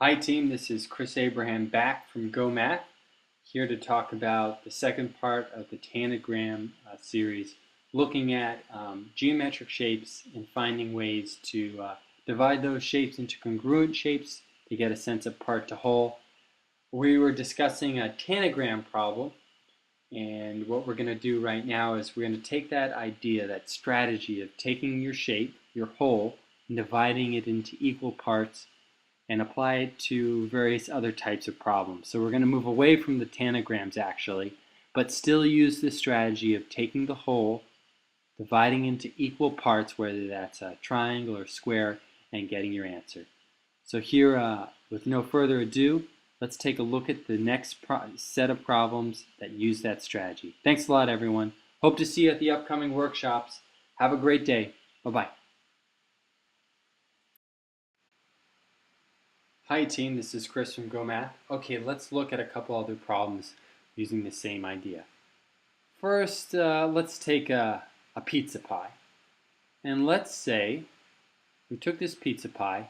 Hi team, this is Chris Abraham back from Go Math, here to talk about the second part of the Tangram series, looking at geometric shapes and finding ways to divide those shapes into congruent shapes to get a sense of part to whole. We were discussing a tanagram problem, and what we're going to do right now is we're going to take that idea, that strategy of taking your shape, your whole, and dividing it into equal parts and apply it to various other types of problems. So we're going to move away from the tanagrams actually, but still use this strategy of taking the whole, dividing into equal parts, whether that's a triangle or square, and getting your answer. So here, with no further ado, let's take a look at the next set of problems that use that strategy. Thanks a lot, everyone. Hope to see you at the upcoming workshops. Have a great day. Bye-bye. Hi team, this is Chris from Go Math. Okay, let's look at a couple other problems using the same idea. First, let's take a pizza pie. And let's say we took this pizza pie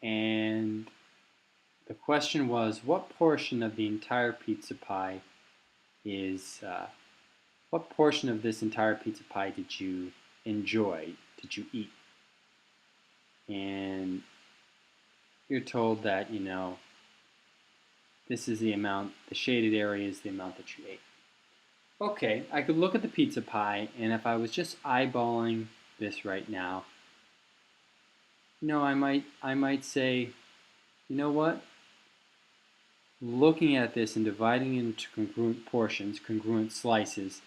and the question was, what portion of the entire pizza pie is, what portion of this entire pizza pie did you enjoy, did you eat? And you're told that, this is the amount, the shaded area is the amount that you ate. Okay, I could look at the pizza pie, and if I was just eyeballing this right now, I might say, you know what? Looking at this and dividing it into congruent portions, congruent slices,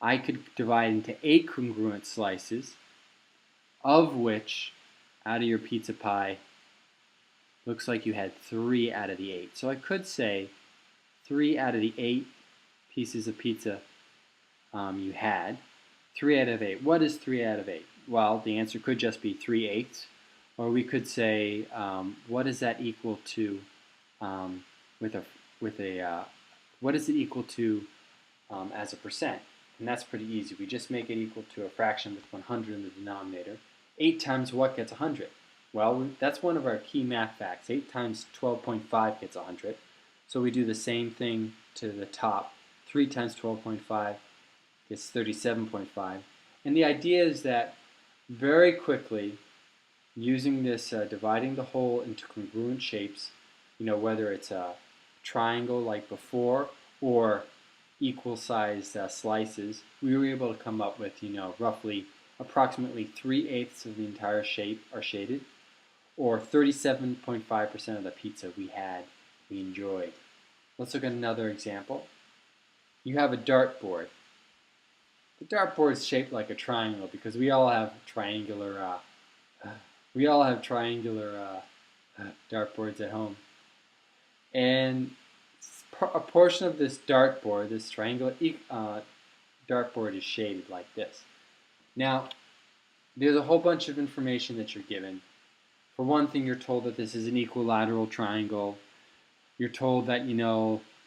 I could divide into 8 congruent slices, of which, out of your pizza pie, looks like you had 3 out of the 8. So I could say 3 out of the 8 pieces of pizza you had. 3 out of 8. What is 3 out of 8? Well, the answer could just be 3/8. Or we could say, what is that equal to what is it equal to as a percent? And that's pretty easy. We just make it equal to a fraction with 100 in the denominator. 8 times what gets 100? Well, that's one of our key math facts. 8 times 12.5 gets 100. So we do the same thing to the top. 3 times 12.5 gets 37.5. And the idea is that very quickly, using this dividing the whole into congruent shapes, whether it's a triangle like before or equal sized slices, we were able to come up with, roughly approximately 3/8 of the entire shape are shaded, or 37.5% of the pizza we enjoyed. Let's look at another example. You have a dartboard. The dartboard is shaped like a triangle because we all have triangular dartboards at home. And a portion of this dartboard, this triangular dartboard, is shaded like this. Now, there's a whole bunch of information that you're given. For one thing, you're told that this is an equilateral triangle. You're told that,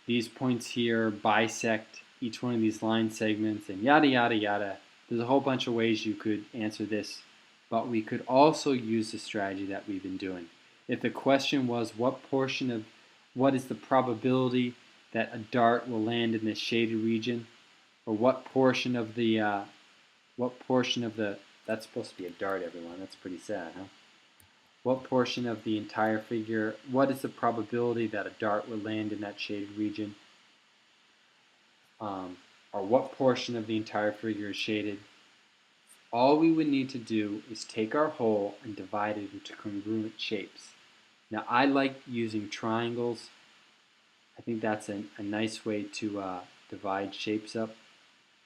these points here bisect each one of these line segments and yada, yada, yada. There's a whole bunch of ways you could answer this, but we could also use the strategy that we've been doing. If the question was what is the probability that a dart will land in this shaded region, or what portion of the, that's supposed to be a dart, everyone. That's pretty sad, huh? What portion of the entire figure, what is the probability that a dart will land in that shaded region? Or what portion of the entire figure is shaded? All we would need to do is take our whole and divide it into congruent shapes. Now, I like using triangles. I think that's a nice way to divide shapes up.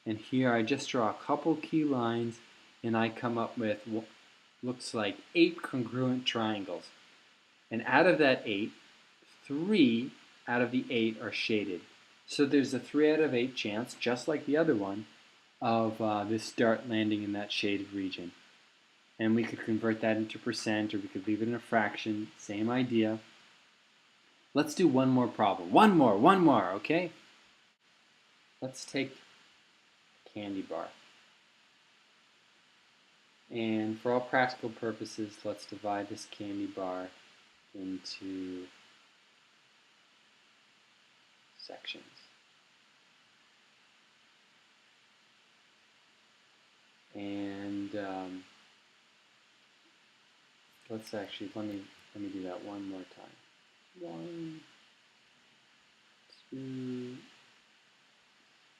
And here I just draw a couple key lines and I come up with what looks like 8 congruent triangles. And out of that 8, 3 out of the 8 are shaded. So there's a 3 out of 8 chance, just like the other one, of this dart landing in that shaded region. And we could convert that into percent, or we could leave it in a fraction, same idea. Let's do one more problem. One more, okay? Let's take a candy bar. And for all practical purposes, let's divide this candy bar into sections. And let's actually, let me do that one more time. 1, 2,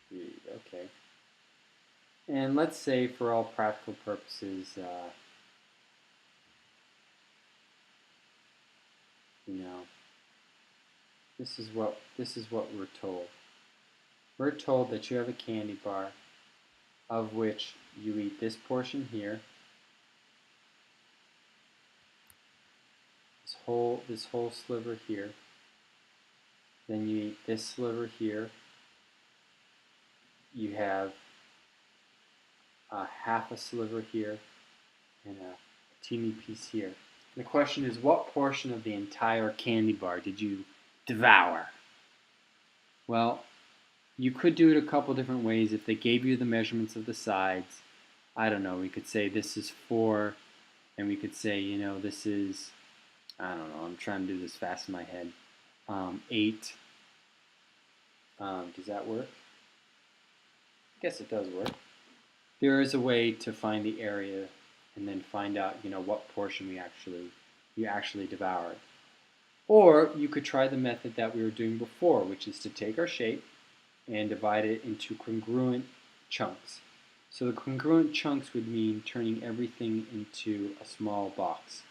3, okay. And let's say for all practical purposes, you know, this is what we're told. We're told that you have a candy bar of which you eat this portion here, this whole sliver here, then you eat this sliver here, you have half a sliver here, and a teeny piece here. The question is, what portion of the entire candy bar did you devour? Well, you could do it a couple different ways. If they gave you the measurements of the sides, I don't know, we could say this is 4, and we could say, you know, this is, I don't know, I'm trying to do this fast in my head, 8. Does that work? I guess it does work. There is a way to find the area and then find out, you know, what portion you actually devoured. Or you could try the method that we were doing before, which is to take our shape and divide it into congruent chunks. So the congruent chunks would mean turning everything into a small box.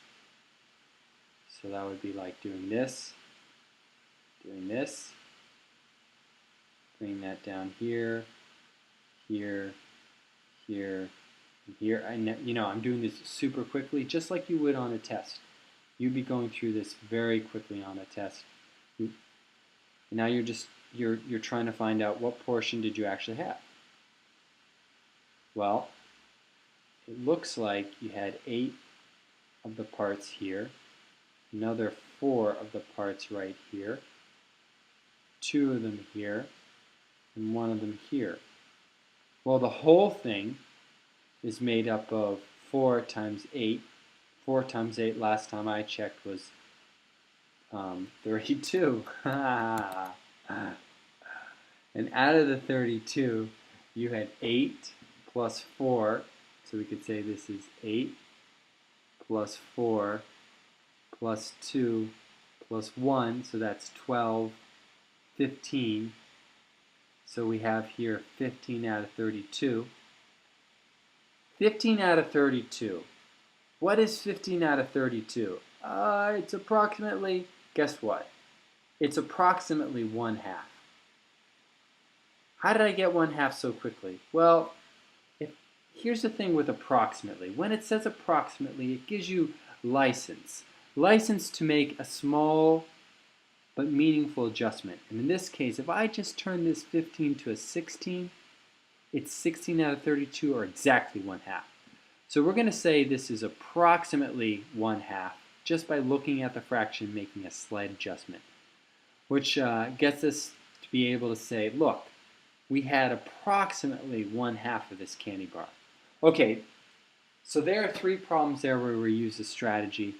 So that would be like doing this, bring that down here, here, here, and here. You know, I'm doing this super quickly, just like you would on a test. You'd be going through this very quickly on a test. Now you're trying to find out what portion did you actually have. Well, it looks like you had 8 of the parts here, another 4 of the parts right here, 2 of them here, and 1 of them here. Well, the whole thing is made up of 4 times 8. 4 times 8 last time I checked was 32. And out of the 32, you had 8 plus 4, so we could say this is 8 plus 4 plus 2 plus 1, so that's 12, 15. So we have here 15 out of 32. 15 out of 32. What is 15 out of 32? It's approximately, guess what? It's approximately 1/2. How did I get 1/2 so quickly? Well, here's the thing with approximately. When it says approximately, it gives you license. License to make a small but meaningful adjustment. And in this case, if I just turn this 15 to a 16, it's 16 out of 32, or exactly 1/2. So we're going to say this is approximately 1/2 just by looking at the fraction, making a slight adjustment, which gets us to be able to say, look, we had approximately 1/2 of this candy bar. Okay, so there are 3 problems there where we use this strategy.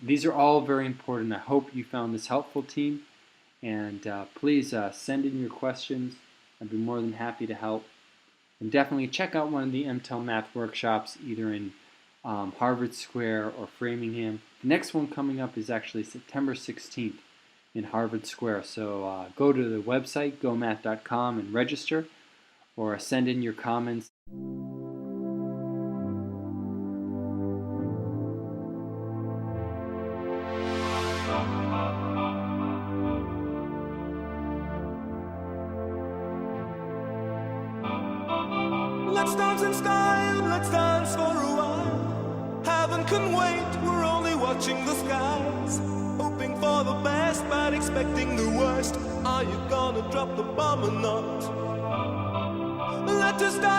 These are all very important. I hope you found this helpful, team. And please send in your questions. I'd be more than happy to help. And definitely check out one of the MTEL math workshops, either in Harvard Square or Framingham. The next one coming up is actually September 16th in Harvard Square. So go to the website, gomath.com, and register, or send in your comments. Let's dance in style, let's dance for a while. Heaven can wait, we're only watching the skies. Hoping for the best, but expecting the worst. Are you gonna drop the bomb or not? Let us die.